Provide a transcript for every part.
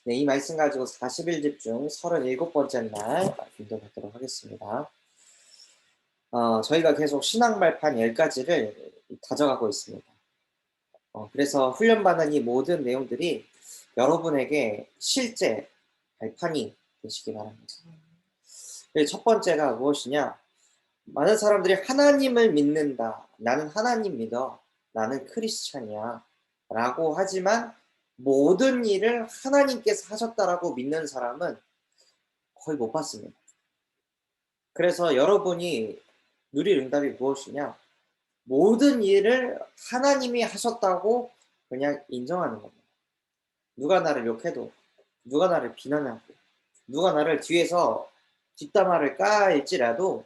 네, 이 말씀 가지고 40일 중 37번째 날 인도하도록 하겠습니다. 저희가 계속 신앙 발판 10가지를 다져가고 있습니다. 그래서 훈련받은 이 모든 내용들이 여러분에게 실제 발판이 되시기 바랍니다. 그래서 첫 번째가 무엇이냐? 많은 사람들이 하나님을 믿는다. 나는 하나님 믿어. 나는 크리스찬이야. 라고 하지만 모든 일을 하나님께서 하셨다라고 믿는 사람은 거의 못 봤습니다. 그래서 여러분이 누릴 응답이 무엇이냐? 모든 일을 하나님이 하셨다고 그냥 인정하는 겁니다. 누가 나를 욕해도, 누가 나를 비난하고, 누가 나를 뒤에서 뒷담화를 까일지라도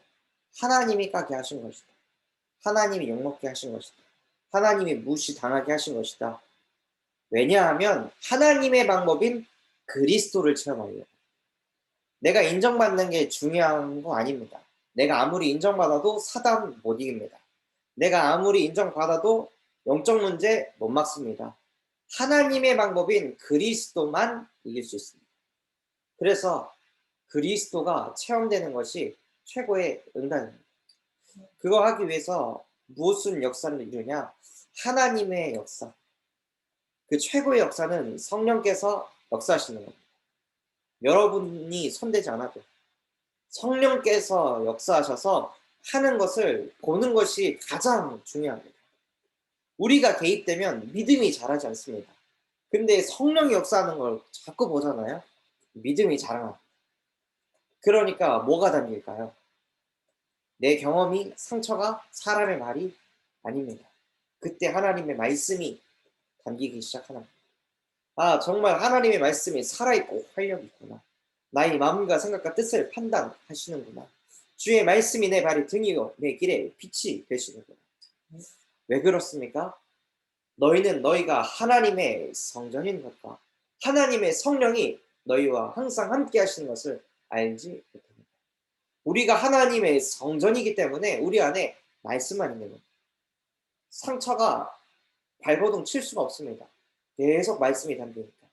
하나님이 까게 하신 것이다. 하나님이 욕먹게 하신 것이다. 하나님이 무시당하게 하신 것이다. 왜냐하면 하나님의 방법인 그리스도를 체험하려고. 내가 인정받는 게 중요한 거 아닙니다. 내가 아무리 인정받아도 사단 못 이깁니다. 내가 아무리 인정받아도 영적 문제 못 막습니다. 하나님의 방법인 그리스도만 이길 수 있습니다. 그래서 그리스도가 체험되는 것이 최고의 응답입니다. 그거 하기 위해서 무슨 역사를 이루냐? 하나님의 역사. 그 최고의 역사는 성령께서 역사하시는 겁니다. 여러분이 손대지 않아도 성령께서 역사하셔서 하는 것을 보는 것이 가장 중요합니다. 우리가 개입되면 믿음이 자라지 않습니다. 근데 성령이 역사하는 걸 자꾸 보잖아요. 믿음이 자라나. 그러니까 뭐가 담길까요? 내 경험이 상처가 사람의 말이 아닙니다. 그때 하나님의 말씀이 담기기 시작하는 겁니다. 아, 정말 하나님의 말씀이 살아있고 활력이 있구나. 나의 마음과 생각과 뜻을 판단하시는구나. 주의 말씀이 내 발이 등이요 내 길에 빛이 되시는구나. 왜 그렇습니까? 너희는 너희가 하나님의 성전인 것과 하나님의 성령이 너희와 항상 함께 하시는 것을 알지 못합니다. 우리가 하나님의 성전이기 때문에 우리 안에 말씀만 있는 겁니다. 상처가 발버둥 칠 수가 없습니다. 계속 말씀이 담기니까.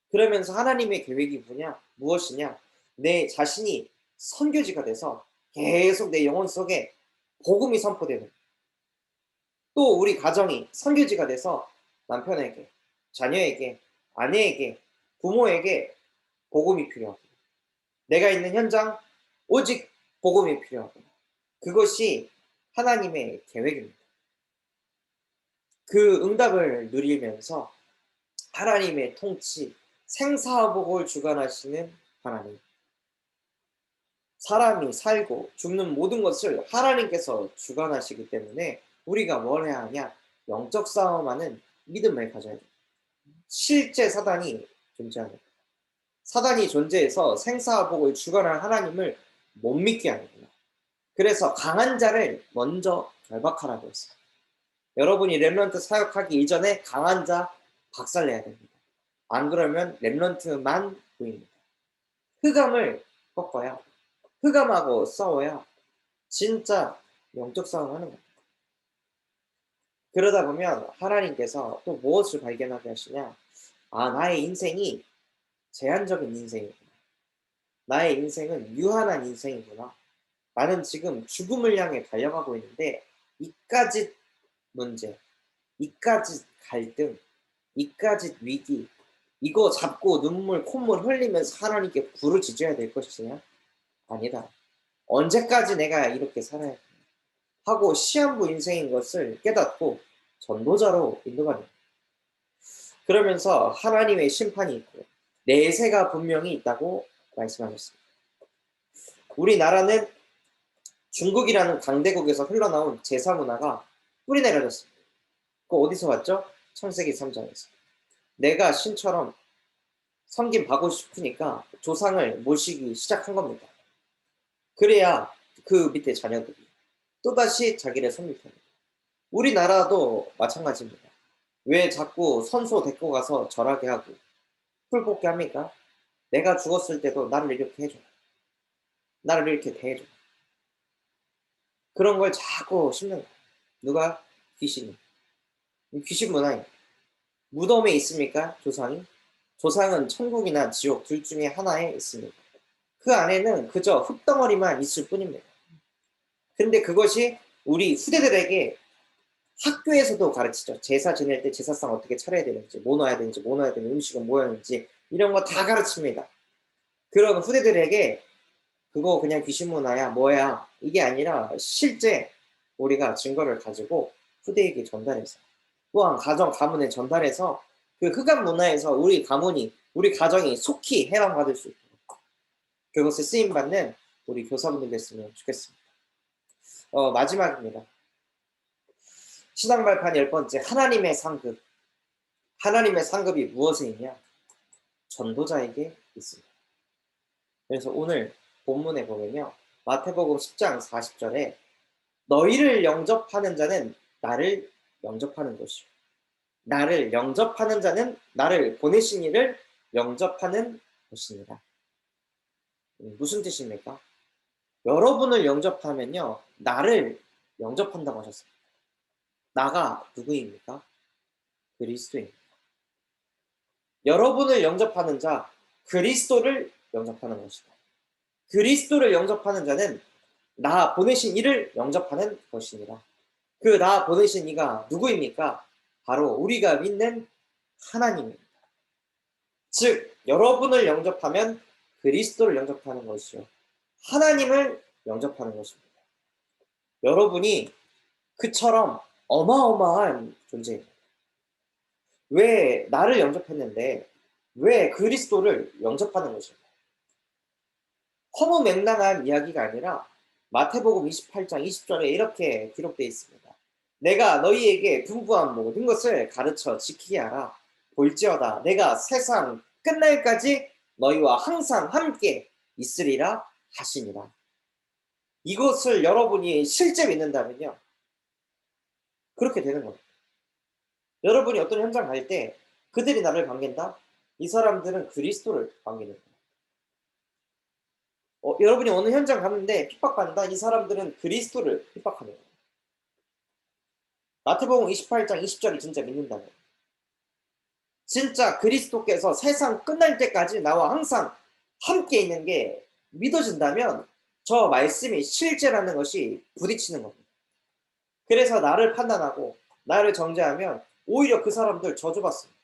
그러면서 하나님의 계획이 뭐냐? 무엇이냐? 내 자신이 선교지가 돼서 계속 내 영혼 속에 복음이 선포되는. 또 우리 가정이 선교지가 돼서 남편에게, 자녀에게, 아내에게, 부모에게 복음이 필요하고 내가 있는 현장 오직 복음이 필요하고 그것이 하나님의 계획입니다. 그 응답을 누리면서 하나님의 통치, 생사복을 주관하시는 하나님. 사람이 살고 죽는 모든 것을 하나님께서 주관하시기 때문에 우리가 뭘 해야 하냐? 영적 싸움하는 믿음을 가져야 돼요. 실제 사단이 존재합니다. 사단이 존재해서 생사복을 주관할 하나님을 못 믿게 하는구나. 그래서 강한 자를 먼저 결박하라고 했어요. 여러분이 렘넌트 사역하기 이전에 강한 자 박살내야 됩니다. 안 그러면 렘넌트만 보입니다. 흑암을 꺾어야 흑암하고 싸워야 진짜 영적 싸움하는 거예요. 그러다 보면 하나님께서 또 무엇을 발견하게 하시냐? 아, 나의 인생이 제한적인 인생이구나. 나의 인생은 유한한 인생이구나. 나는 지금 죽음을 향해 달려가고 있는데 이까짓 문제, 이까짓 갈등, 이까짓 위기, 이거 잡고 눈물, 콧물 흘리면서 하나님께 부르짖어야 될 것이냐? 아니다. 언제까지 내가 이렇게 살아야 돼? 하고 시한부 인생인 것을 깨닫고 전도자로 인도하는. 그러면서 하나님의 심판이 있고 내세가 분명히 있다고 말씀하셨습니다. 우리나라는 중국이라는 강대국에서 흘러나온 제사 문화가 뿌리내려졌습니다. 그 어디서 왔죠? 창세기 3장에서. 내가 신처럼 섬김 받고 싶으니까 조상을 모시기 시작한 겁니다. 그래야 그 밑에 자녀들이 또다시 자기를 섬깁니다. 우리나라도 마찬가지입니다. 왜 자꾸 선소 데리고 가서 절하게 하고 풀 뽑게 합니까? 내가 죽었을 때도 나를 이렇게 해줘. 나를 이렇게 대해줘. 그런 걸 자꾸 심는 거예요. 누가? 귀신이. 귀신 문화입니다. 무덤에 있습니까? 조상이? 조상은 천국이나 지옥 둘 중에 하나에 있습니다. 그 안에는 그저 흙덩어리만 있을 뿐입니다. 근데 그것이 우리 후대들에게 학교에서도 가르치죠. 제사 지낼 때 제사상 어떻게 차려야 되는지, 뭐 넣어야 되는지, 뭐 넣어야 되는 음식은 뭐였는지 이런 거 다 가르칩니다. 그런 후대들에게 그거 그냥 귀신 문화야, 뭐야 이게 아니라 실제 우리가 증거를 가지고 후대에게 전달해서 또한 가정 가문에 전달해서 그 흑암 문화에서 우리 가문이 우리 가정이 속히 해방받을 수 있도록 그것을 쓰임 받는 우리 교사분들 됐으면 좋겠습니다. 마지막입니다. 신앙 발판 10번째 하나님의 상급. 하나님의 상급이 무엇에 있냐? 전도자에게 있습니다. 그래서 오늘 본문에 보면요. 마태복음 10장 40절에 너희를 영접하는 자는 나를 영접하는 것이요. 나를 영접하는 자는 나를 보내신 이를 영접하는 것입니다. 무슨 뜻입니까? 여러분을 영접하면요. 나를 영접한다고 하셨습니다. 나가 누구입니까? 그리스도입니다. 여러분을 영접하는 자, 그리스도를 영접하는 것이다. 그리스도를 영접하는 자는 나 보내신 이를 영접하는 것입니다. 그 나 보내신 이가 누구입니까? 바로 우리가 믿는 하나님입니다. 즉 여러분을 영접하면 그리스도를 영접하는 것이요. 하나님을 영접하는 것입니다. 여러분이 그처럼 어마어마한 존재입니다. 왜 나를 영접했는데 왜 그리스도를 영접하는 것입니까? 허무맹랑한 이야기가 아니라 마태복음 28장 20절에 이렇게 기록되어 있습니다. 내가 너희에게 분부한 모든 것을 가르쳐 지키게 하라. 볼지어다 내가 세상 끝날까지 너희와 항상 함께 있으리라 하시니라. 이것을 여러분이 실제 믿는다면요. 그렇게 되는 겁니다. 여러분이 어떤 현장 갈 때 그들이 나를 반긴다? 이 사람들은 그리스도를 반기는 거예요. 여러분이 어느 현장 가는데 핍박받는다? 이 사람들은 그리스도를 핍박하는 거예요. 마태복음 28장 20절이 진짜 믿는다면 진짜 그리스도께서 세상 끝날 때까지 나와 항상 함께 있는 게 믿어진다면 저 말씀이 실제라는 것이 부딪히는 겁니다. 그래서 나를 판단하고 나를 정죄하면 오히려 그 사람들 저주받습니다.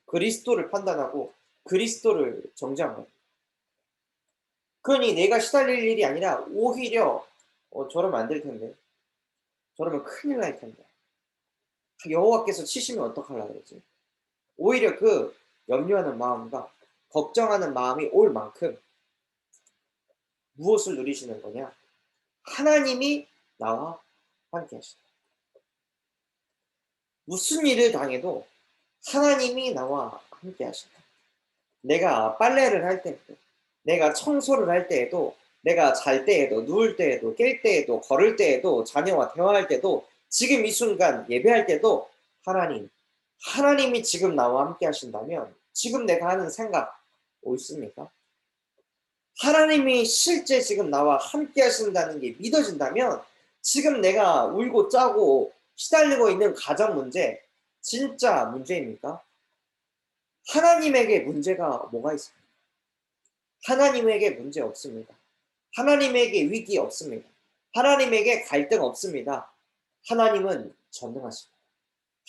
그리스도를 판단하고 그리스도를 정죄한 겁니다. 그러니 내가 시달릴 일이 아니라 오히려 저러면 안 될 텐데 저러면 큰일 날 텐데 여호와께서 치시면 어떡하려고 그러지? 오히려 그 염려하는 마음과 걱정하는 마음이 올 만큼 무엇을 누리시는 거냐? 하나님이 나와 함께 하신다. 무슨 일을 당해도 하나님이 나와 함께 하신다. 내가 빨래를 할 때에도, 내가 청소를 할 때에도, 내가 잘 때에도, 누울 때에도, 깰 때에도, 걸을 때에도, 자녀와 대화할 때도, 지금 이 순간 예배할 때도 하나님이 지금 나와 함께 하신다면 지금 내가 하는 생각 옳습니까? 하나님이 실제 지금 나와 함께 하신다는 게 믿어진다면 지금 내가 울고 짜고 시달리고 있는 가정 문제 진짜 문제입니까? 하나님에게 문제가 뭐가 있습니까? 하나님에게 문제 없습니다. 하나님에게 위기 없습니다. 하나님에게 갈등 없습니다. 하나님은 전능하십니다.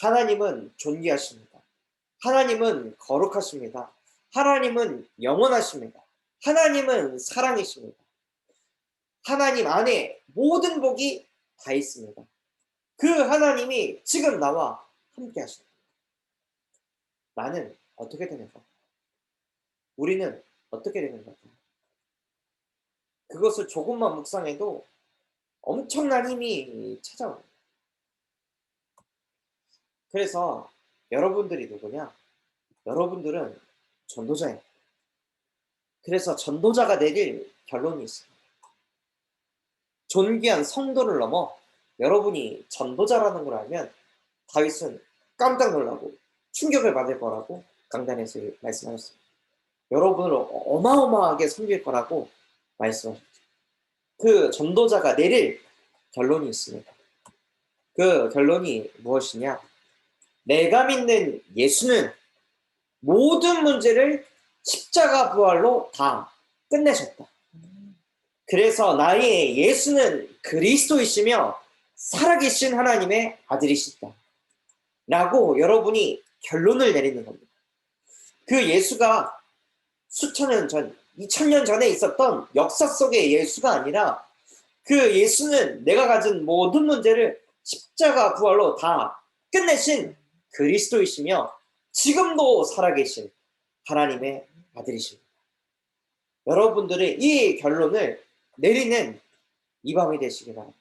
하나님은 존귀하십니다. 하나님은 거룩하십니다. 하나님은 영원하십니다. 하나님은 사랑이십니다. 하나님 안에 모든 복이 다 있습니다. 그 하나님이 지금 나와 함께 하십니다. 나는 어떻게 되는가? 우리는 어떻게 되는가? 그것을 조금만 묵상해도 엄청난 힘이 찾아옵니다. 그래서 여러분들이 누구냐? 여러분들은 전도자예요. 그래서 전도자가 내릴 결론이 있습니다. 존귀한 성도를 넘어 여러분이 전도자라는 걸 알면 다윗은 깜짝 놀라고 충격을 받을 거라고 강단에서 말씀하셨습니다. 여러분을 어마어마하게 섬길 거라고 말씀하셨죠. 그 전도자가 내릴 결론이 있습니다. 그 결론이 무엇이냐? 내가 믿는 예수는 모든 문제를 십자가 부활로 다 끝내셨다. 그래서 나의 예수는 그리스도이시며 살아계신 하나님의 아들이시다. 라고 여러분이 결론을 내리는 겁니다. 그 예수가 수천 년 전, 2000년 전에 있었던 역사 속의 예수가 아니라 그 예수는 내가 가진 모든 문제를 십자가 부활로 다 끝내신 그리스도이시며 지금도 살아계신 하나님의 아들이십니다. 여러분들의 이 결론을 내리는 이 밤이 되시기 바랍니다.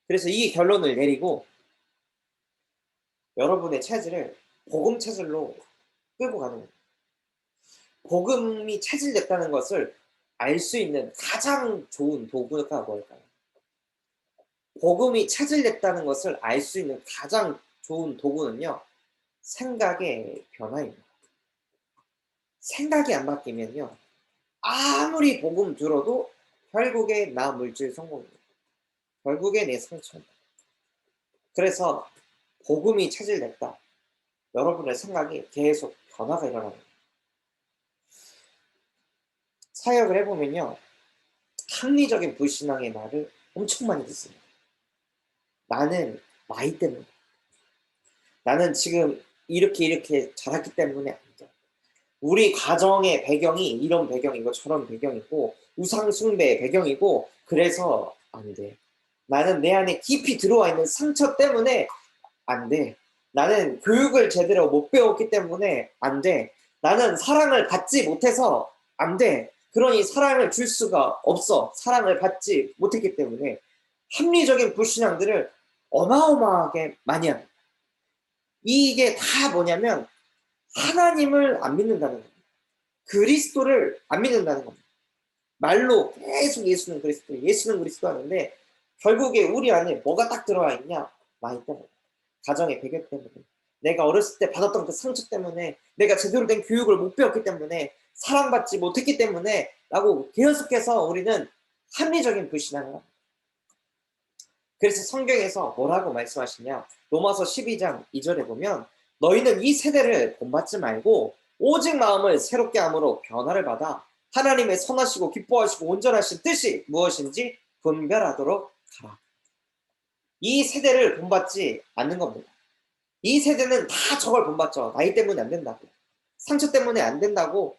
그래서 이 결론을 내리고 여러분의 체질을 복음 체질로 끌고 가는 거예요. 복음이 체질됐다는 것을 알 수 있는 가장 좋은 도구가 뭘까요? 복음이 체질됐다는 것을 알 수 있는 가장 좋은 도구는요, 생각의 변화입니다. 생각이 안 바뀌면요, 아무리 복음 들어도 결국에 나 물질 성공입니다. 결국에 내 상처입니다. 그래서 복음이 체질됐다. 여러분의 생각이 계속 변화가 일어납니다. 사역을 해보면요, 합리적인 불신앙의 말을 엄청 많이 듣습니다. 나는 나이 때문에, 나는 지금 이렇게 자랐기 때문에 안 돼. 우리 가정의 배경이 이런 배경이고 저런 배경이고 우상 숭배의 배경이고 그래서 안 돼. 나는 내 안에 깊이 들어와 있는 상처 때문에 안 돼. 나는 교육을 제대로 못 배웠기 때문에 안 돼. 나는 사랑을 받지 못해서 안 돼. 그러니 사랑을 줄 수가 없어. 사랑을 받지 못했기 때문에 합리적인 불신앙들을 어마어마하게 많이 합니다. 이게 다 뭐냐면 하나님을 안 믿는다는 겁니다. 그리스도를 안 믿는다는 겁니다. 말로 계속 예수는 그리스도, 예수는 그리스도 하는데 결국에 우리 안에 뭐가 딱 들어와 있냐? 나이 때문에, 가정의 배경 때문에, 내가 어렸을 때 받았던 그 상처 때문에, 내가 제대로 된 교육을 못 배웠기 때문에, 사랑받지 못했기 때문에 라고 계속해서 우리는 합리적인 불신앙을 합니다. 그래서 성경에서 뭐라고 말씀하시냐? 로마서 12장 2절에 보면 너희는 이 세대를 본받지 말고 오직 마음을 새롭게 함으로 변화를 받아 하나님의 선하시고 기뻐하시고 온전하신 뜻이 무엇인지 분별하도록 하라. 이 세대를 본받지 않는 겁니다. 이 세대는 다 저걸 본받죠. 나이 때문에 안 된다고. 상처 때문에 안 된다고.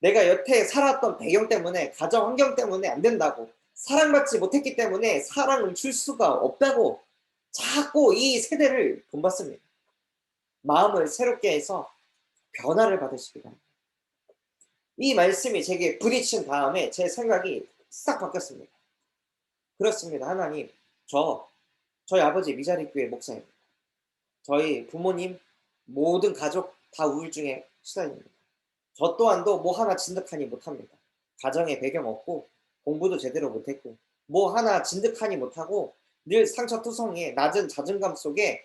내가 여태 살았던 배경 때문에, 가정 환경 때문에 안 된다고. 사랑받지 못했기 때문에 사랑을 줄 수가 없다고 자꾸 이 세대를 본받습니다. 마음을 새롭게 해서 변화를 받으시기 바랍니다. 이 말씀이 제게 부딪힌 다음에 제 생각이 싹 바뀌었습니다. 그렇습니다. 하나님, 저희 아버지 미자리교회 목사입니다. 저희 부모님 모든 가족 다 우울증에 시달립니다. 저 또한도 뭐 하나 진득하니 못합니다. 가정의 배경 없고 공부도 제대로 못했고 뭐 하나 진득하니 못하고 늘 상처투성이에 낮은 자존감 속에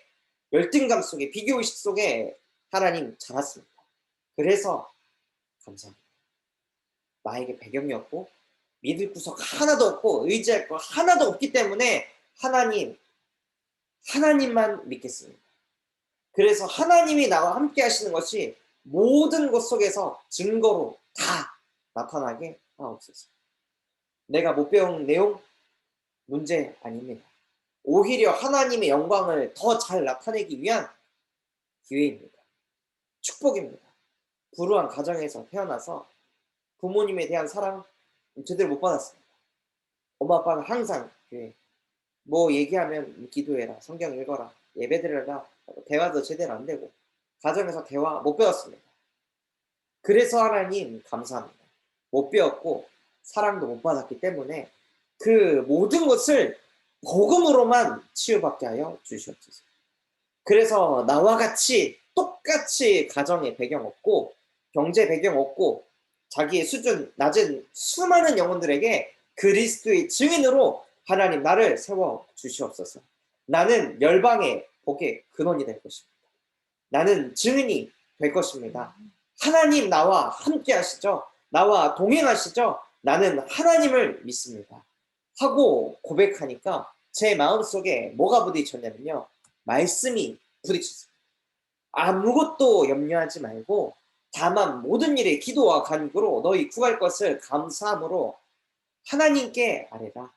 열등감 속에 비교의식 속에 하나님 자랐습니다. 그래서 감사합니다. 나에게 배경이 없고 믿을 구석 하나도 없고 의지할 거 하나도 없기 때문에 하나님만 믿겠습니다. 그래서 하나님이 나와 함께 하시는 것이 모든 것 속에서 증거로 다 나타나게 하옵소서. 내가 못 배운 내용 문제 아닙니다. 오히려 하나님의 영광을 더 잘 나타내기 위한 기회입니다. 축복입니다. 불우한 가정에서 태어나서 부모님에 대한 사랑 제대로 못 받았습니다. 엄마 아빠는 항상 뭐 얘기하면 기도해라, 성경 읽어라, 예배드려라, 대화도 제대로 안 되고 가정에서 대화 못 배웠습니다. 그래서 하나님 감사합니다. 못 배웠고 사랑도 못 받았기 때문에 그 모든 것을 복음으로만 치유받게 하여 주시옵소서. 그래서 나와 같이 똑같이 가정의 배경 없고 경제 배경 없고 자기의 수준 낮은 수많은 영혼들에게 그리스도의 증인으로 하나님 나를 세워 주시옵소서. 나는 열방의 복의 근원이 될 것입니다. 나는 증인이 될 것입니다. 하나님 나와 함께 하시죠. 나와 동행하시죠. 나는 하나님을 믿습니다. 하고 고백하니까 제 마음속에 뭐가 부딪혔냐면요. 말씀이 부딪혔습니다. 아무것도 염려하지 말고 다만 모든 일에 기도와 간구로 너희 구할 것을 감사함으로 하나님께 아뢰라.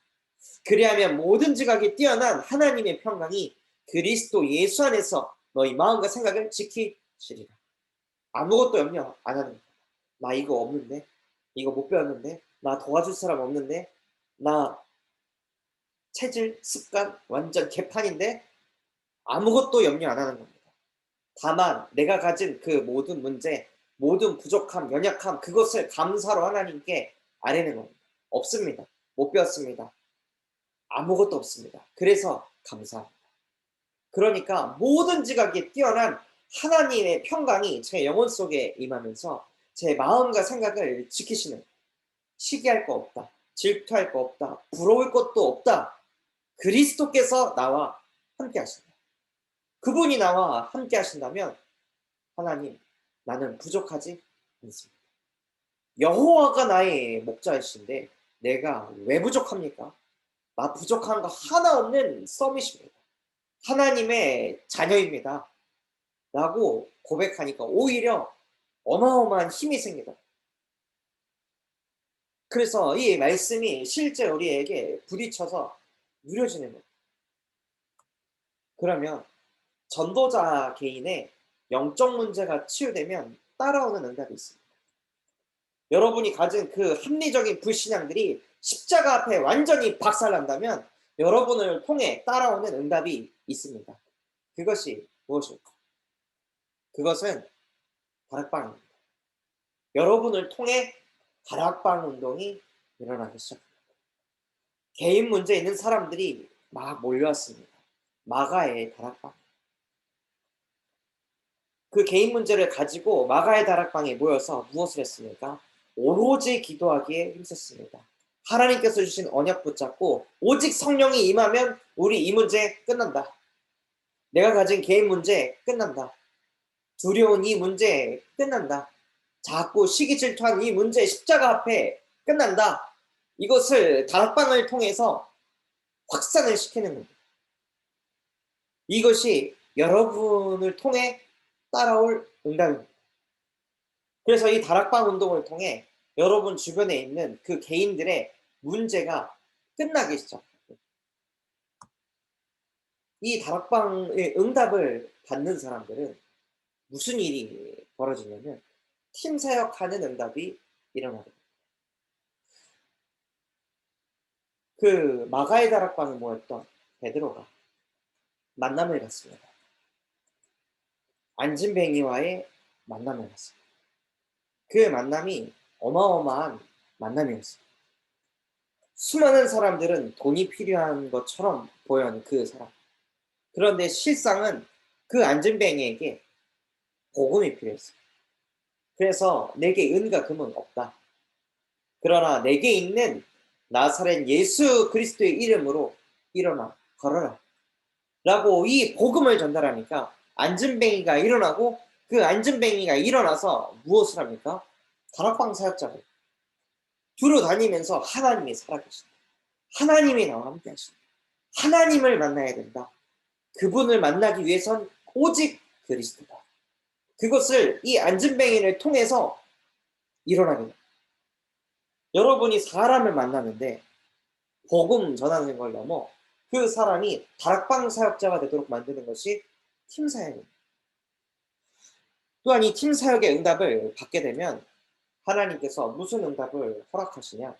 그리하면 모든 지각에 뛰어난 하나님의 평강이 그리스도 예수 안에서 너희 마음과 생각을 지키시리라. 아무것도 염려 안 하는 거야. 나 이거 없는데? 이거 못 배웠는데? 나 도와줄 사람 없는데? 나 체질, 습관 완전 개판인데? 아무것도 염려 안 하는 겁니다. 다만 내가 가진 그 모든 문제, 모든 부족함, 연약함 그것을 감사로 하나님께 아뢰는 겁니다. 없습니다. 못 배웠습니다. 아무것도 없습니다. 그래서 감사합니다. 그러니까 모든 지각에 뛰어난 하나님의 평강이 제 영혼 속에 임하면서 제 마음과 생각을 지키시는, 시기할 거 없다, 질투할 거 없다, 부러울 것도 없다. 그리스도께서 나와 함께 하신다. 그분이 나와 함께 하신다면 하나님, 나는 부족하지 않습니다. 여호와가 나의 목자이신데 내가 왜 부족합니까? 나 부족한 거 하나 없는 썸이십니다. 하나님의 자녀입니다. 라고 고백하니까 오히려 어마어마한 힘이 생기다. 그래서 이 말씀이 실제 우리에게 부딪혀서 누려지는 거예요. 그러면 전도자 개인의 영적 문제가 치유되면 따라오는 응답이 있습니다. 여러분이 가진 그 합리적인 불신앙들이 십자가 앞에 완전히 박살난다면 여러분을 통해 따라오는 응답이 있습니다. 그것이 무엇일까? 그것은 다락방입니다. 여러분을 통해 다락방 운동이 일어나기 시작합니다. 개인 문제 있는 사람들이 막 몰려왔습니다. 마가의 다락방. 그 개인 문제를 가지고 마가의 다락방에 모여서 무엇을 했습니까? 오로지 기도하기에 힘썼습니다. 하나님께서 주신 언약 붙잡고 오직 성령이 임하면 우리 이 문제 끝난다. 내가 가진 개인 문제 끝난다. 두려운 이 문제 끝난다. 자꾸 시기 질투한 이 문제 십자가 앞에 끝난다. 이것을 다락방을 통해서 확산을 시키는 겁니다. 이것이 여러분을 통해 따라올 응답입니다. 그래서 이 다락방 운동을 통해 여러분 주변에 있는 그 개인들의 문제가 끝나기 시작합니다. 이 다락방의 응답을 받는 사람들은 무슨 일이 벌어지냐면 팀 사역하는 응답이 일어나게 됩니다. 그 마가의 다락방에 모였던 베드로가 만남을 갖습니다. 안진뱅이와의 만남을 갖습니다. 그 만남이 어마어마한 만남이었습니다. 수많은 사람들은 돈이 필요한 것처럼 보여는 그 사람. 그런데 실상은 그 안진뱅이에게 복음이 필요했습니다. 그래서 내게 은과 금은 없다. 그러나 내게 있는 나사렛 예수 그리스도의 이름으로 일어나 걸어라. 라고 이 복음을 전달하니까 안진뱅이가 일어나고 그 안진뱅이가 일어나서 무엇을 합니까? 다락방 사역자를 두루 다니면서 하나님이 살아계신다. 하나님이 나와 함께 하신다. 하나님을 만나야 된다. 그분을 만나기 위해선 오직 그리스도다. 그것을 이 안진뱅이를 통해서 일어나게 됩니다. 여러분이 사람을 만나는데 복음 전하는 걸 넘어 그 사람이 다락방 사역자가 되도록 만드는 것이 팀 사역입니다. 또한 이 팀 사역의 응답을 받게 되면 하나님께서 무슨 응답을 허락하시냐?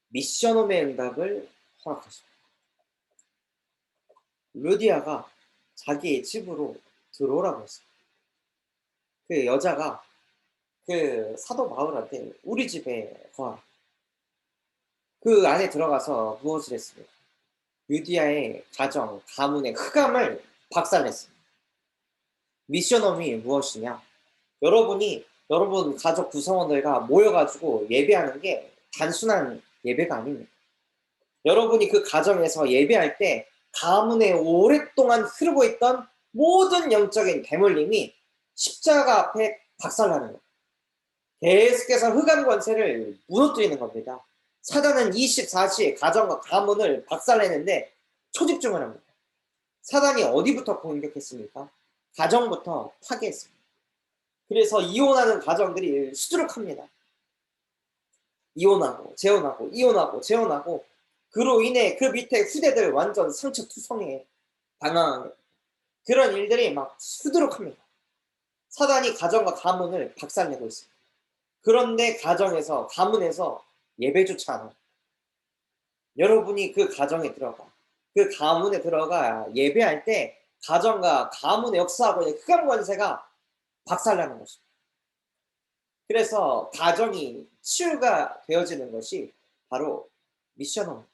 미션홈의 응답을 허락하십니다. 루디아가 자기의 집으로 들어오라고 했습니다. 그 여자가 그 사도 바울한테 우리 집에 거하라. 그 안에 들어가서 무엇을 했습니까? 루디아의 가정, 가문의 흑암을 박살냈습니다. 미션홈이 무엇이냐? 여러분 가족 구성원들과 모여가지고 예배하는 게 단순한 예배가 아닙니다. 여러분이 그 가정에서 예배할 때 가문에 오랫동안 흐르고 있던 모든 영적인 대물림이 십자가 앞에 박살나는 거예요. 계속해서 흑암 권세를 무너뜨리는 겁니다. 사단은 24시에 가정과 가문을 박살내는데 초집중을 합니다. 사단이 어디부터 공격했습니까? 가정부터 파괴했습니다. 그래서 이혼하는 가정들이 수두룩합니다. 이혼하고 재혼하고 이혼하고 재혼하고 그로 인해 그 밑에 후대들 완전 상처투성이에 당황하는 그런 일들이 막 수두룩합니다. 사단이 가정과 가문을 박살내고 있습니다. 그런데 가정에서 가문에서 예배조차 안 합니다. 여러분이 그 가정에 들어가 그 가문에 들어가 예배할 때 가정과 가문의 역사하고 흑암 권세가 박살나는 것입니다. 그래서 가정이 치유가 되어지는 것이 바로 미션홈.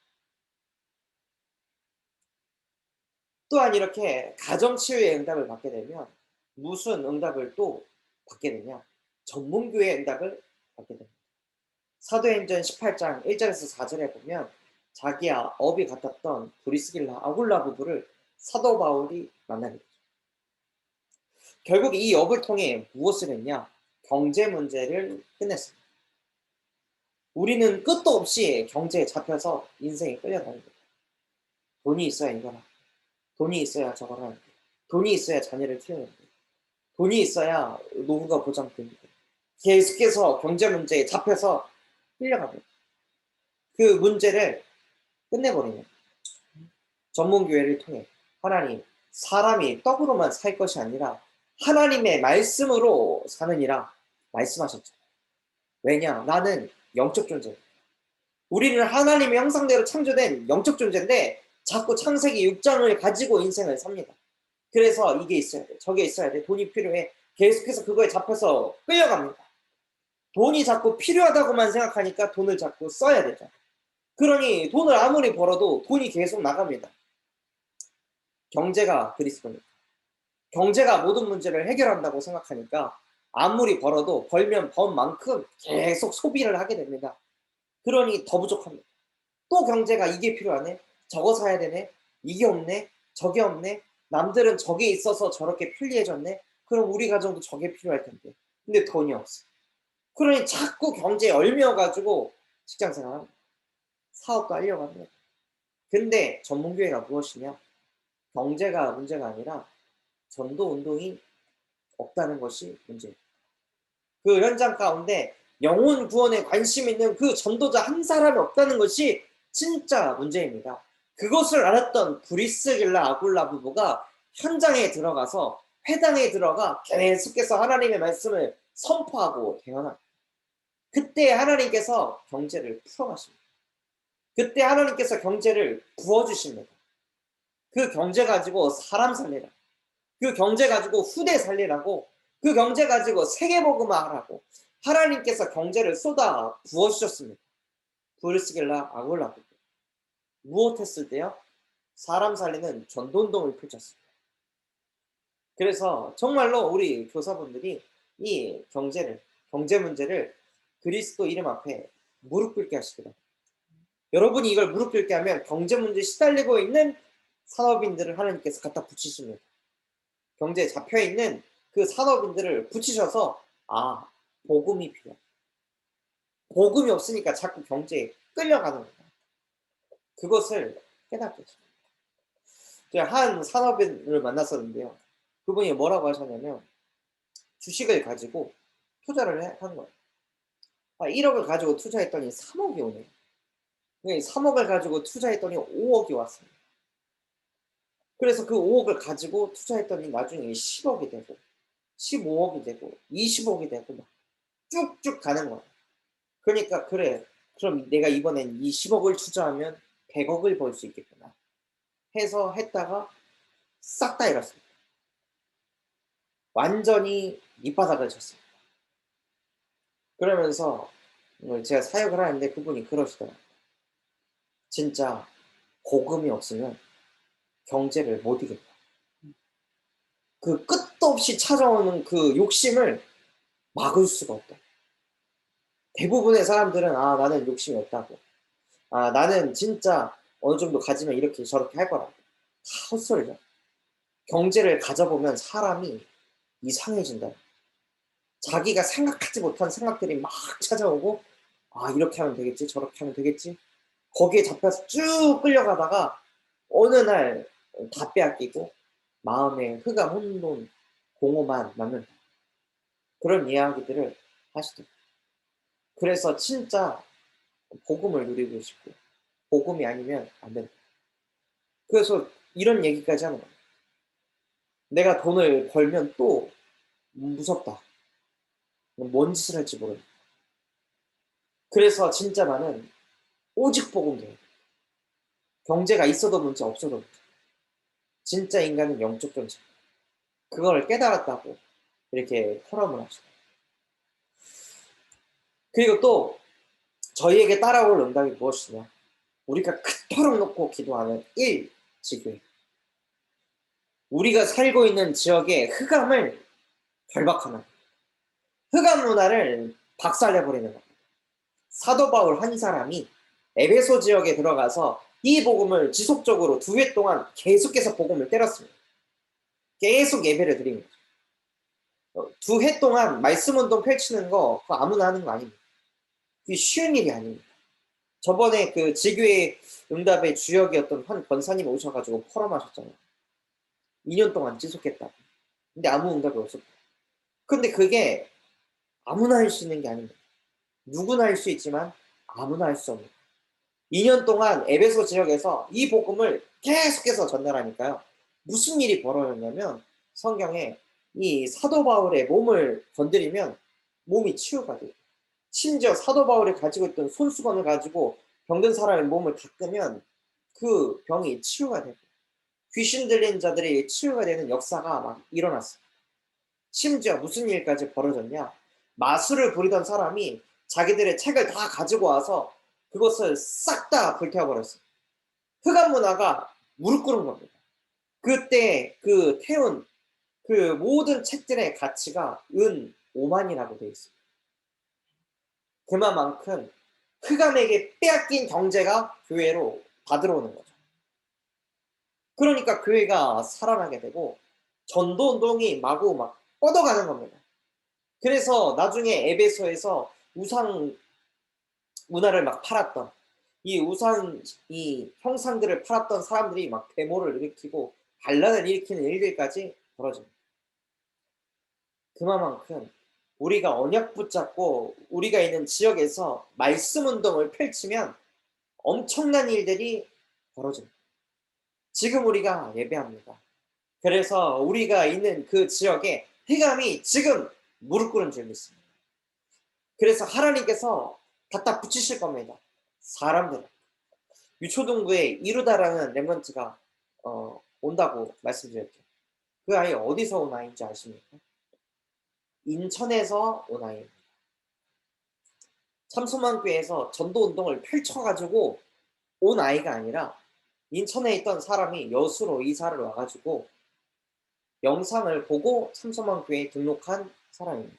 또한 이렇게 가정 치유의 응답을 받게 되면 무슨 응답을 또 받게 되냐? 전문교회의 응답을 받게 됩니다. 사도행전 18장 1절에서 4절에 보면 자기야 업이 같았던 브리스길라 아굴라 부부를 사도 바울이 만나게 되죠. 결국 이 업을 통해 무엇을 했냐? 경제 문제를 끝냈습니다. 우리는 끝도 없이 경제에 잡혀서 인생이 끌려다닙니다. 돈이 있어야 이거라. 돈이 있어야 저거라. 돈이 있어야 자녀를 키우는데. 돈이 있어야 노후가 보장됩니다. 계속해서 경제 문제에 잡혀서 끌려갑니다. 그 문제를 끝내버리는 전문교회를 통해 하나님, 사람이 떡으로만 살 것이 아니라 하나님의 말씀으로 사느니라 말씀하셨죠. 왜냐? 나는 영적 존재. 우리는 하나님의 형상대로 창조된 영적 존재인데 자꾸 창세기 6장을 가지고 인생을 삽니다. 그래서 이게 있어야 돼. 저게 있어야 돼. 돈이 필요해. 계속해서 그거에 잡혀서 끌려갑니다. 돈이 자꾸 필요하다고만 생각하니까 돈을 자꾸 써야 되죠. 그러니 돈을 아무리 벌어도 돈이 계속 나갑니다. 경제가 그리스도입니다. 경제가 모든 문제를 해결한다고 생각하니까 아무리 벌어도 벌면 번 만큼 계속 소비를 하게 됩니다. 그러니 더 부족합니다. 또 경제가 이게 필요하네, 저거 사야 되네, 이게 없네, 저게 없네, 남들은 저게 있어서 저렇게 편리해졌네, 그럼 우리 가정도 저게 필요할 텐데. 근데 돈이 없어. 그러니 자꾸 경제에 얽매여가지고 직장생활합니다. 사업도 하려고 합니다. 근데 전문교회가 무엇이냐? 경제가 문제가 아니라 전도 운동이 없다는 것이 문제예요. 그 현장 가운데 영혼 구원에 관심 있는 그 전도자 한 사람이 없다는 것이 진짜 문제입니다. 그것을 알았던 브리스길라 아굴라 부부가 현장에 들어가서 회당에 들어가 계속해서 하나님의 말씀을 선포하고 대언합니다. 그때 하나님께서 경제를 풀어가십니다. 그때 하나님께서 경제를 부어주십니다. 그 경제 가지고 사람 살리라. 그 경제 가지고 후대 살리라고. 그 경제 가지고 세계복음화 하라고. 하나님께서 경제를 쏟아 부어주셨습니다. 브리스길라 아굴라 부부. 무엇했을 때요? 사람 살리는 전도운동을 펼쳤습니다. 그래서 정말로 우리 교사분들이 이 경제 문제를 그리스도 이름 앞에 무릎 꿇게 하시기 바랍니다. 여러분이 이걸 무릎 꿇게 하면 경제 문제에 시달리고 있는 산업인들을 하나님께서 갖다 붙이십니다. 경제에 잡혀있는 그 산업인들을 붙이셔서 복음이 필요해. 복음이 없으니까 자꾸 경제에 끌려가는 거예요. 그것을 깨닫게 했습니다. 제가 한 산업인을 만났었는데요. 그분이 뭐라고 하셨냐면 주식을 가지고 투자를 한 거예요. 1억을 가지고 투자했더니 3억이 오네요. 3억을 가지고 투자했더니 5억이 왔습니다. 그래서 그 5억을 가지고 투자했더니 나중에 10억이 되고 15억이 되고 20억이 되고 막 쭉쭉 가는 거예요. 그러니까 그래, 그럼 내가 이번엔 20억을 투자하면 100억을 벌 수 있겠구나 해서 했다가 싹 다 잃었습니다. 완전히 밑바닥을 쳤습니다. 그러면서 제가 사역을 하는데 그분이 그러시더라고요. 진짜 복음이 없으면 경제를 못 이긴다. 그 끝도 없이 찾아오는 그 욕심을 막을 수가 없다. 대부분의 사람들은 나는 욕심이 없다고. 나는 진짜 어느 정도 가지면 이렇게 저렇게 할 거라고. 다 헛소리죠. 경제를 가져보면 사람이 이상해진다. 자기가 생각하지 못한 생각들이 막 찾아오고 이렇게 하면 되겠지, 저렇게 하면 되겠지. 거기에 잡혀서 쭉 끌려가다가 어느 날 다 빼앗기고 마음에 흑암 혼돈 공허만 남는다. 그런 이야기들을 하시더라고요. 그래서 진짜 복음을 누리고 싶고 복음이 아니면 안 된다. 그래서 이런 얘기까지 하는 거예요. 내가 돈을 벌면 또 무섭다. 뭔 짓을 할지 모르겠다. 그래서 진짜 나는 오직 복음 돼. 경제가 있어도 문제 없어도 문제. 진짜 인간은 영적 존재. 그걸 깨달았다고 이렇게 토럼을 하시고. 그리고 또 저희에게 따라올 응답이 무엇이냐? 우리가 그토록 놓고 기도하는 지교회. 우리가 살고 있는 지역의 흑암을 결박하는, 흑암 문화를 박살내버리는 겁니다. 사도 바울 한 사람이 에베소 지역에 들어가서 이 복음을 지속적으로 2회 동안 계속해서 복음을 때렸습니다. 계속 예배를 드립니다. 2회 동안 말씀 운동 펼치는 거 그거 아무나 하는 거 아닙니다. 그게 쉬운 일이 아닙니다. 저번에 그 지교회 응답의 주역이었던 한 권사님 오셔가지고 포럼하셨잖아요. 2년 동안 지속했다고. 근데 아무 응답이 없었다. 근데 그게 아무나 할 수 있는 게 아닙니다. 누구나 할 수 있지만 아무나 할 수 없는. 2년 동안 에베소 지역에서 이 복음을 계속해서 전달하니까요. 무슨 일이 벌어졌냐면 성경에 이 사도 바울의 몸을 건드리면 몸이 치유가 돼요. 심지어 사도 바울이 가지고 있던 손수건을 가지고 병든 사람의 몸을 닦으면 그 병이 치유가 되고 귀신 들린 자들이 치유가 되는 역사가 막 일어났어요. 심지어 무슨 일까지 벌어졌냐? 마술을 부리던 사람이 자기들의 책을 다 가지고 와서 그것을 싹 다 불태워버렸어요. 흑암 문화가 무릎 꿇은 겁니다. 그때 그 태운 그 모든 책들의 가치가 은 5만이라고 되어 있어요. 그만큼 흑암에게 빼앗긴 경제가 교회로 다 들어오는 거죠. 그러니까 교회가 살아나게 되고 전도 운동이 마구 막 뻗어가는 겁니다. 그래서 나중에 에베소에서 우상 문화를 막 팔았던 이 우상 이 형상들을 팔았던 사람들이 막 데모를 일으키고 반란을 일으키는 일들까지 벌어집니다. 그만큼 우리가 언약 붙잡고 우리가 있는 지역에서 말씀 운동을 펼치면 엄청난 일들이 벌어집니다. 지금 우리가 예배합니다. 그래서 우리가 있는 그 지역에 흑암이 지금 무릎 꿇은 줄 믿습니다. 그래서 하나님께서 갖다 붙이실 겁니다. 사람들. 유초동부에 이루다라는 렘넌트가 온다고 말씀드렸죠. 그 아이 어디서 온 아이인지 아십니까? 인천에서 온 아이입니다. 참소만교회에서 전도운동을 펼쳐가지고 온 아이가 아니라 인천에 있던 사람이 여수로 이사를 와가지고 영상을 보고 참소만교회에 등록한 사람입니다.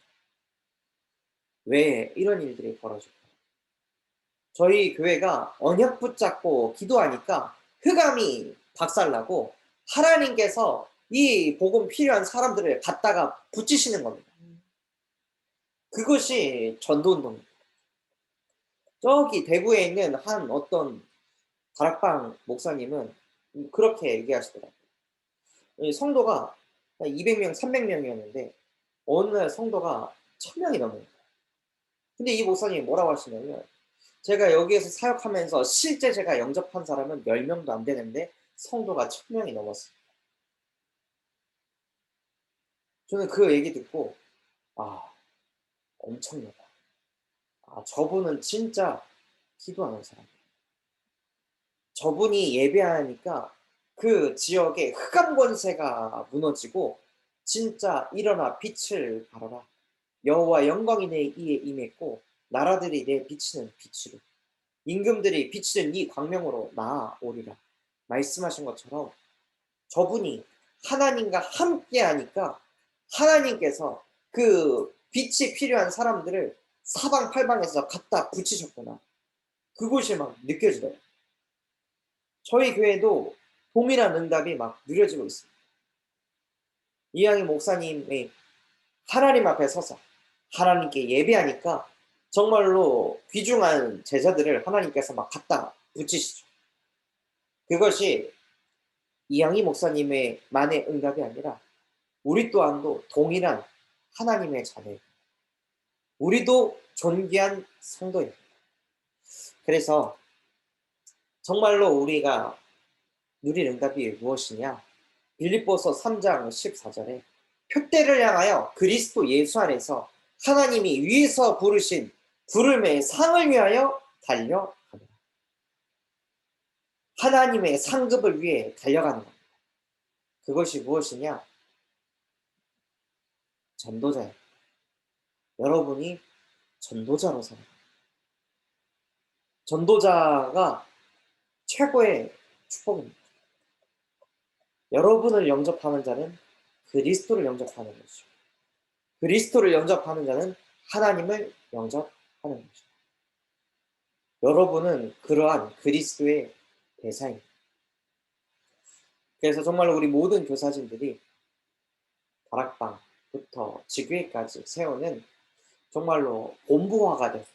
왜 이런 일들이 벌어질까요? 저희 교회가 언약 붙잡고 기도하니까 흑암이 박살나고 하나님께서 이 복음 필요한 사람들을 갖다가 붙이시는 겁니다. 그것이 전도운동입니다. 저기 대구에 있는 한 어떤 다락방 목사님은 그렇게 얘기하시더라고요. 성도가 200명, 300명이었는데 어느 날 성도가 1000명이 넘는 거예요. 근데 이 목사님이 뭐라고 하시냐면 제가 여기에서 사역하면서 실제 제가 영접한 사람은 10명도 안 되는데 성도가 1000명이 넘었어요. 저는 그 얘기 듣고 아, 엄청나다. 아, 저분은 진짜 기도하는 사람이에요. 저분이 예배하니까 그 지역의 흑암 권세가 무너지고 진짜 일어나 빛을 발하라. 여호와 영광이 내 이에 임했고 나라들이 내 비치는 빛으로 임금들이 비치는 이 광명으로 나아오리라. 말씀하신 것처럼 저분이 하나님과 함께 하니까 하나님께서 그 빛이 필요한 사람들을 사방팔방에서 갖다 붙이셨구나. 그것이 막 느껴지더라고요. 저희 교회도 동일한 응답이 막 누려지고 있습니다. 이양희 목사님의 하나님 앞에 서서 하나님께 예배하니까 정말로 귀중한 제자들을 하나님께서 막 갖다 붙이시죠. 그것이 이양희 목사님의 만의 응답이 아니라 우리 또한도 동일한 하나님의 자녀입니다. 우리도 존귀한 성도입니다. 그래서 정말로 우리가 누릴 응답이 무엇이냐? 빌립보서 3장 14절에 표대를 향하여 그리스도 예수 안에서 하나님이 위에서 부르신 부름의 상을 위하여 달려가노라. 하나님의 상급을 위해 달려가는 겁니다. 그것이 무엇이냐? 전도자예요. 여러분이 전도자로 살아요. 전도자가 최고의 축복입니다. 여러분을 영접하는 자는 그리스도를 영접하는 것이죠. 그리스도를 영접하는 자는 하나님을 영접하는 것이죠. 여러분은 그러한 그리스도의 대상입니다. 그래서 정말로 우리 모든 교사진들이 다락방부터 지교회까지 세우는 정말로 본부화가 된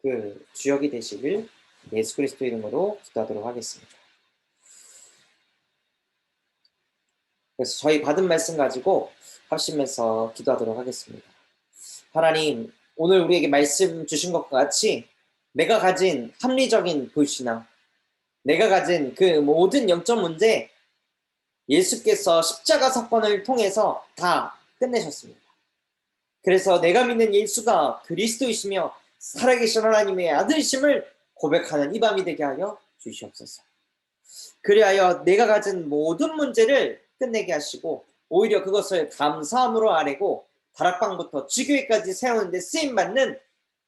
그 주역이 되시길 예수 그리스도 이름으로 기도하도록 하겠습니다. 그래서 저희 받은 말씀 가지고 합심해서 기도하도록 하겠습니다. 하나님, 오늘 우리에게 말씀 주신 것과 같이 내가 가진 합리적인 불신앙, 내가 가진 그 모든 영적 문제, 예수께서 십자가 사건을 통해서 다 끝내셨습니다. 그래서 내가 믿는 예수가 그리스도이시며 살아계신 하나님의 아들이심을 고백하는 이 밤이 되게 하여 주시옵소서. 그리하여 내가 가진 모든 문제를 끝내게 하시고 오히려 그것을 감사함으로 아뢰고 다락방부터 지교회까지 세우는 데 쓰임받는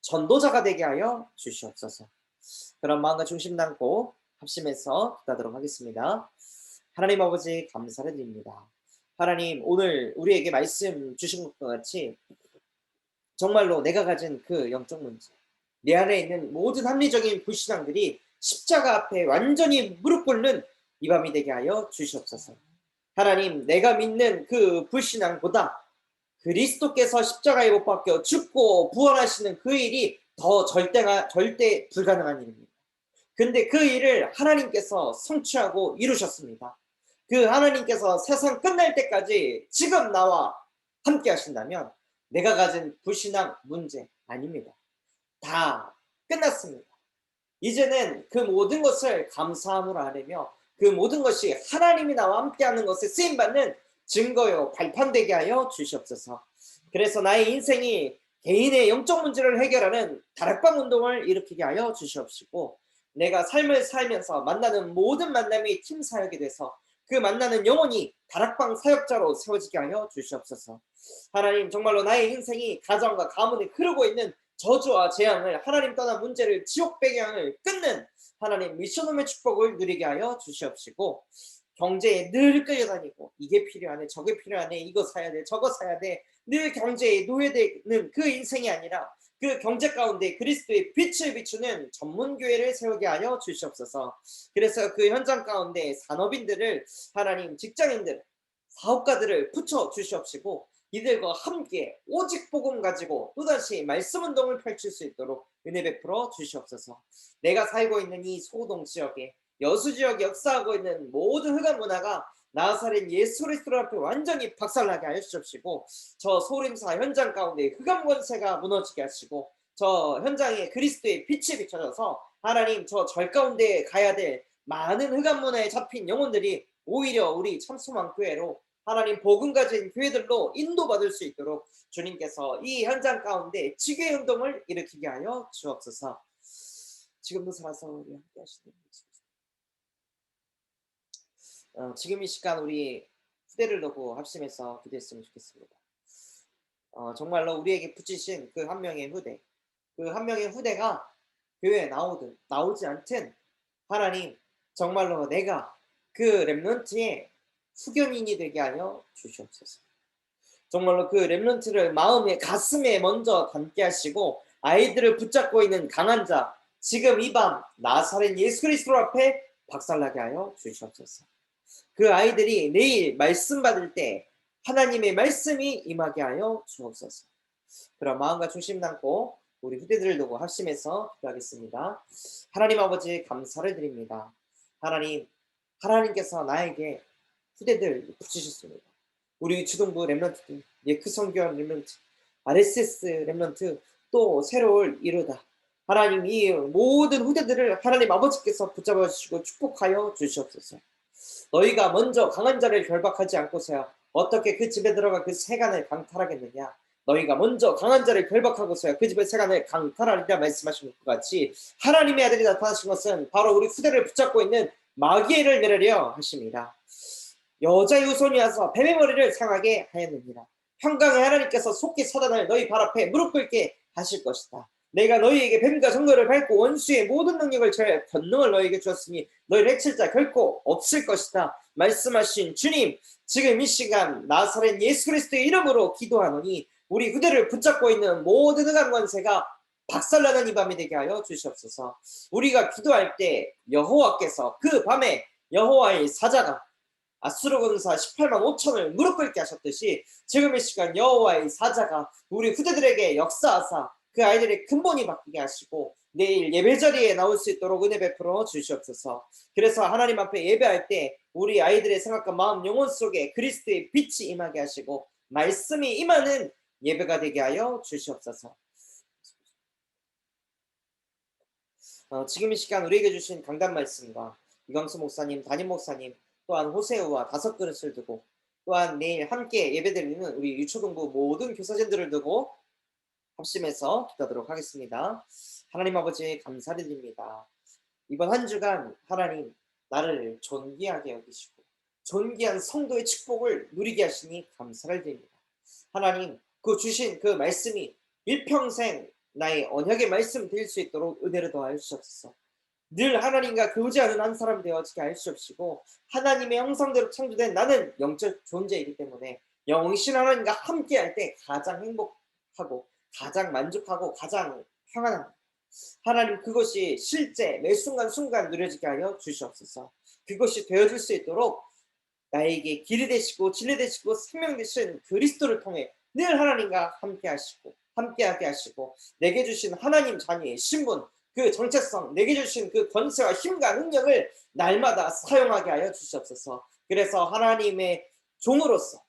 전도자가 되게 하여 주시옵소서. 그런 마음과 중심 담고 합심해서 기도하도록 하겠습니다. 하나님 아버지 감사를 드립니다. 하나님, 오늘 우리에게 말씀 주신 것과 같이 정말로 내가 가진 그 영적 문제, 내 안에 있는 모든 합리적인 불신앙들이 십자가 앞에 완전히 무릎 꿇는 이 밤이 되게 하여 주시옵소서. 하나님, 내가 믿는 그 불신앙보다 그리스도께서 십자가에 못 박혀 죽고 부활하시는 그 일이 더 절대 불가능한 일입니다. 근데 그 일을 하나님께서 성취하고 이루셨습니다. 그 하나님께서 세상 끝날 때까지 지금 나와 함께 하신다면 내가 가진 불신앙 문제 아닙니다. 다 끝났습니다. 이제는 그 모든 것을 감사함으로 아뢰며 그 모든 것이 하나님이 나와 함께하는 것에 쓰임받는 증거요 발판되게 하여 주시옵소서. 그래서 나의 인생이 개인의 영적 문제를 해결하는 다락방 운동을 일으키게 하여 주시옵시고 내가 삶을 살면서 만나는 모든 만남이 팀 사역이 돼서 그 만나는 영혼이 다락방 사역자로 세워지게 하여 주시옵소서. 하나님, 정말로 나의 인생이 가정과 가문에 흐르고 있는 저주와 재앙을 하나님 떠난 문제를 지옥 배경을 끊는 하나님 미션홈의 축복을 누리게 하여 주시옵시고 경제에 늘 끌려다니고 이게 필요하네 저게 필요하네 이거 사야 돼 저거 사야 돼 늘 경제에 노예되는 그 인생이 아니라 그 경제 가운데 그리스도의 빛을 비추는 전문교회를 세우게 하여 주시옵소서. 그래서 그 현장 가운데 산업인들을 하나님 직장인들 사업가들을 붙여 주시옵시고 이들과 함께 오직 복음 가지고 또다시 말씀 운동을 펼칠 수 있도록 은혜 베풀어 주시옵소서. 내가 살고 있는 이 소동 지역에 여수 지역에 역사하고 있는 모든 흑암 문화가 나사렛 예수 그리스도 앞에 완전히 박살나게 하여 주십시고 저 소림사 현장 가운데 흑암 권세가 무너지게 하시고 저 현장에 그리스도의 빛이 비춰져서 하나님 저 절 가운데 가야 될 많은 흑암 문화에 잡힌 영혼들이 오히려 우리 참소망 교회로 하나님 복음 가진 교회들로 인도받을 수 있도록 주님께서 이 현장 가운데 지교회 운동을 일으키게 하여 주옵소서. 지금도 살아서 우리 함께 하시는 지금 이 시간 우리 후대를 두고 합심해서 기도했으면 좋겠습니다. 정말로 우리에게 붙이신 그 한 명의 후대, 그 한 명의 후대가 교회에 나오든 나오지 않든 하나님 정말로 내가 그 렘넌트의 후견인이 되게 하여 주시옵소서. 정말로 그 렘넌트를 마음에 가슴에 먼저 담게 하시고 아이들을 붙잡고 있는 강한 자 지금 이 밤 나사렛 예수 그리스도 앞에 박살나게 하여 주시옵소서. 그 아이들이 내일 말씀 받을 때 하나님의 말씀이 임하게 하여 주옵소서. 그런 마음과 중심 담고 우리 후대들을 두고 합심해서 기도하겠습니다. 하나님 아버지 감사를 드립니다. 하나님께서 나에게 후대들 붙이셨습니다. 우리 주동부 렘넌트들, 예크 성교원 렘넌트, RSS 렘넌트 또 새로울 이루다. 하나님 이 모든 후대들을 하나님 아버지께서 붙잡아 주시고 축복하여 주시옵소서. 너희가 먼저 강한 자를 결박하지 않고서야 어떻게 그 집에 들어가 그 세간을 강탈하겠느냐. 너희가 먼저 강한 자를 결박하고서야 그 집의 세간을 강탈하리라 말씀하신 것 같이 하나님의 아들이 나타나신 것은 바로 우리 후대를 붙잡고 있는 마귀를 멸하려 하십니다. 여자의 후손이 와서 뱀의 머리를 상하게 하였느니라. 평강의 하나님께서 속히 사단을 너희 발 앞에 무릎 꿇게 하실 것이다. 내가 너희에게 뱀과 정거를 밟고 원수의 모든 능력을 저의 권능을 너희에게 주었으니 너희를 해칠 자 결코 없을 것이다. 말씀하신 주님, 지금 이 시간 나사렛 예수 그리스도의 이름으로 기도하노니 우리 후대를 붙잡고 있는 모든 흑암 권세가 박살나는 이 밤이 되게 하여 주시옵소서. 우리가 기도할 때 여호와께서 그 밤에 여호와의 사자가 아수르 군사 18만 5천을 무릎 꿇게 하셨듯이 지금 이 시간 여호와의 사자가 우리 후대들에게 역사하사 그 아이들의 근본이 바뀌게 하시고 내일 예배 자리에 나올 수 있도록 은혜 베풀어 주시옵소서. 그래서 하나님 앞에 예배할 때 우리 아이들의 생각과 마음, 영혼 속에 그리스도의 빛이 임하게 하시고 말씀이 임하는 예배가 되게 하여 주시옵소서. 지금 이 시간 우리에게 주신 강단 말씀과 이광수 목사님, 담임 목사님, 또한 호세우와 5그릇을 두고 또한 내일 함께 예배드리는 우리 유초동부 모든 교사진들을 두고 합심해서 기도하도록 하겠습니다. 하나님 아버지 감사드립니다. 이번 한 주간 하나님 나를 존귀하게 여기시고 존귀한 성도의 축복을 누리게 하시니 감사를 드립니다. 하나님 그 주신 그 말씀이 일평생 나의 언약의 말씀 될 수 있도록 은혜를 더하여 주옵소서. 늘 하나님과 교제하는 한 사람 되어지게 할 수 없이고 하나님의 형상대로 창조된 나는 영적 존재이기 때문에 영신 하나님과 함께할 때 가장 행복하고 가장 만족하고 가장 평안합니다. 하나님 그것이 실제 매 순간순간 누려지게 하여 주시옵소서. 그것이 되어질 수 있도록 나에게 길이 되시고 진리 되시고 생명 되신 그리스도를 통해 늘 하나님과 함께 하시고 함께하게 하시고 내게 주신 하나님 자녀의 신분 그 정체성 내게 주신 그 권세와 힘과 능력을 날마다 사용하게 하여 주시옵소서. 그래서 하나님의 종으로서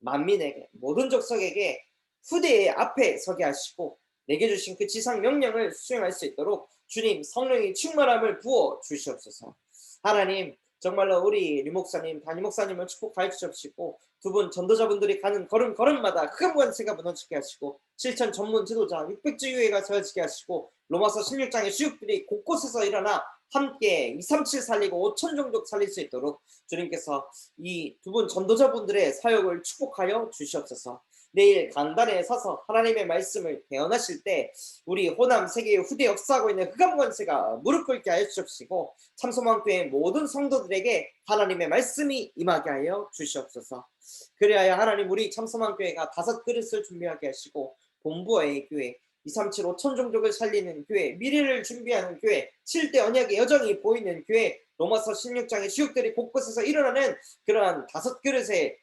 만민에게 모든 족속에게 후대의 앞에 서게 하시고 내게 주신 그 지상 명령을 수행할 수 있도록 주님 성령의 충만함을 부어 주시옵소서. 하나님 정말로 우리 류 목사님, 담임 목사님을 축복하여 주시옵시고 두 분 전도자분들이 가는 걸음걸음마다 큰 권세가 무너지게 하시고 실천 전문 지도자 600주의회가 세워지게 하시고 로마서 16장의 수육들이 곳곳에서 일어나 함께 237 살리고 5천 종족 살릴 수 있도록 주님께서 이 두 분 전도자분들의 사역을 축복하여 주시옵소서. 내일 강단에 서서 하나님의 말씀을 대언하실 때 우리 호남 세계의 후대 역사하고 있는 흑암 권세가 무릎 꿇게 하여 주옵시고 참소망교회 모든 성도들에게 하나님의 말씀이 임하게 하여 주시옵소서. 그리하여 하나님 우리 참소망교회가 5그릇을 준비하게 하시고 본부의 교회 237 5천 종족을 살리는 교회 미래를 준비하는 교회 7대 언약의 여정이 보이는 교회 로마서 16장의 주역들이 곳곳에서 일어나는 그러한 5그릇의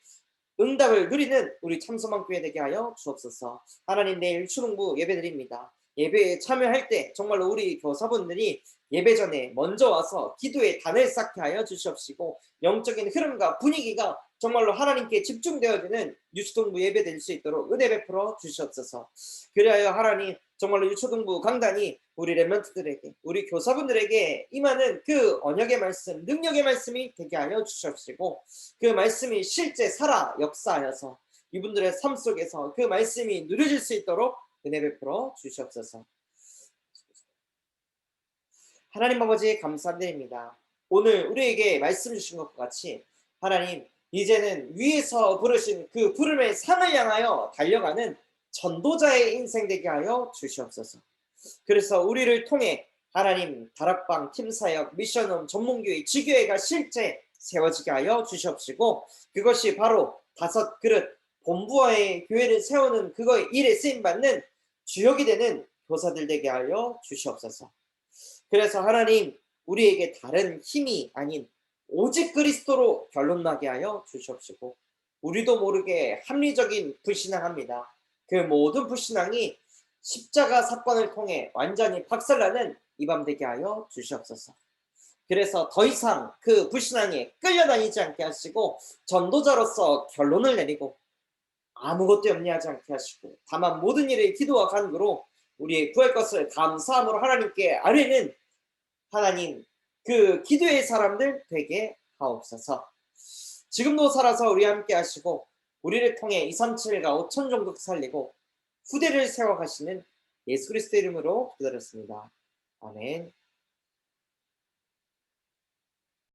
응답을 누리는 우리 참소망교회 되게 하여 주옵소서. 하나님 내일 추동부 예배드립니다. 예배에 참여할 때 정말로 우리 교사분들이 예배 전에 먼저 와서 기도의 단을 쌓게 하여 주시옵시고 영적인 흐름과 분위기가 정말로 하나님께 집중되어지는 유초동부 예배 될 수 있도록 은혜 베풀어 주시옵소서. 그리하여 하나님 정말로 유초동부 강단이 우리 렘넌트들에게 우리 교사분들에게 임하는 그 언약의 말씀 능력의 말씀이 되게 하여 주시옵시고 그 말씀이 실제 살아 역사하여서 이분들의 삶 속에서 그 말씀이 누려질 수 있도록 은혜 베풀어 주시옵소서. 하나님 아버지 감사드립니다. 오늘 우리에게 말씀 주신 것과 같이 하나님 이제는 위에서 부르신 그 부름의 상을 향하여 달려가는 전도자의 인생 되게 하여 주시옵소서. 그래서 우리를 통해 하나님 다락방 팀사역 미션홈 전문교회 지교회가 실제 세워지게 하여 주시옵시고 그것이 바로 5그릇 본부와의 교회를 세우는 그거의 일에 쓰임받는 주역이 되는 교사들 되게 하여 주시옵소서. 그래서 하나님 우리에게 다른 힘이 아닌 오직 그리스도로 결론나게 하여 주시옵시고 우리도 모르게 합리적인 불신앙합니다. 그 모든 불신앙이 십자가 사건을 통해 완전히 박살나는 이 밤 되게 하여 주시옵소서. 그래서 더 이상 그 불신앙에 끌려다니지 않게 하시고 전도자로서 결론을 내리고 아무것도 염려하지 않게 하시고 다만 모든 일에 기도와 간구로 우리의 구할 것을 감사함으로 하나님께 아뢰는 하나님 그 기도의 사람들 되게 하옵소서. 지금도 살아서 우리 함께 하시고 우리를 통해 237과 5천 정도 살리고 후대를 세워가시는 예수 그리스도 이름으로 기도드렸습니다. 아멘.